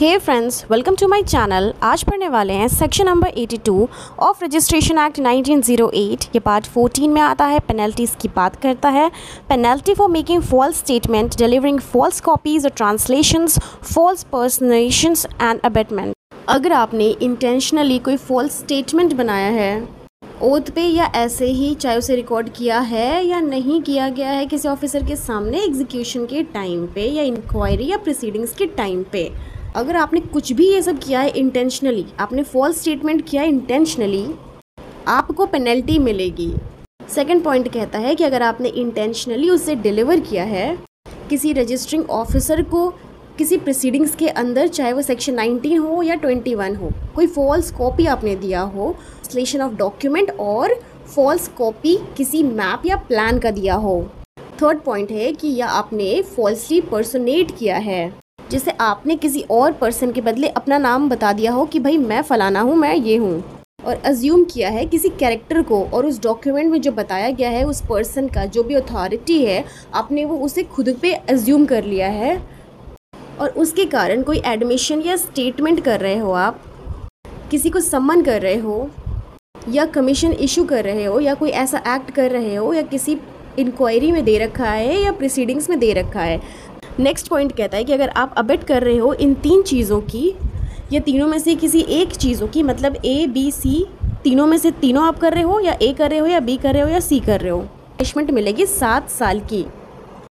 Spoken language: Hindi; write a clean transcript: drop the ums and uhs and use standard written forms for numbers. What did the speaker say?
Hey friends, welcome to my channel. आज पढ़ने वाले हैं section number 82 of registration act 1908। ये पार्ट 14 में आता है। पेनल्टीज़ की बात करता है। Penalty for making false statement, delivering false copies और translations, false personations and abetment. अगर आपने इंटेंशनली कोई फॉल्स स्टेटमेंट बनाया है ओथ पे या ऐसे ही, चाहे उसे रिकॉर्ड किया है या नहीं किया गया है किसी ऑफिसर के सामने एग्जीक्यूशन के टाइम पे या इंक्वायरी या प्रोसीडिंग्स के टाइम पे, अगर आपने कुछ भी ये सब किया है इंटेंशनली, आपने फॉल्स स्टेटमेंट किया है इंटेंशनली, आपको पेनल्टी मिलेगी। सेकंड पॉइंट कहता है कि अगर आपने इंटेंशनली उसे डिलीवर किया है किसी रजिस्टरिंग ऑफिसर को किसी प्रोसीडिंग्स के अंदर, चाहे वो सेक्शन 19 हो या 21 हो, कोई फॉल्स कॉपी आपने दिया हो, ट्रांसलेशन ऑफ डॉक्यूमेंट और फॉल्स कॉपी किसी मैप या प्लान का दिया हो। थर्ड पॉइंट है कि या आपने फॉल्सली पर्सोनेट किया है, जैसे आपने किसी और पर्सन के बदले अपना नाम बता दिया हो कि भाई मैं फ़लाना हूँ, मैं ये हूँ, और अज्यूम किया है किसी कैरेक्टर को, और उस डॉक्यूमेंट में जो बताया गया है उस पर्सन का जो भी अथॉरिटी है, आपने वो उसे खुद पे अज्यूम कर लिया है और उसके कारण कोई एडमिशन या स्टेटमेंट कर रहे हो, आप किसी को सम्मन कर रहे हो या कमीशन इशू कर रहे हो या कोई ऐसा एक्ट कर रहे हो या किसी इंक्वायरी में दे रखा है या प्रोसीडिंग्स में दे रखा है। नेक्स्ट पॉइंट कहता है कि अगर आप अबेट कर रहे हो इन तीन चीज़ों की या तीनों में से किसी एक चीज़ों की, मतलब ए बी सी, तीनों में से तीनों आप कर रहे हो, या ए कर रहे हो या बी कर रहे हो या सी कर रहे हो, पनिशमेंट मिलेगी 7 साल की।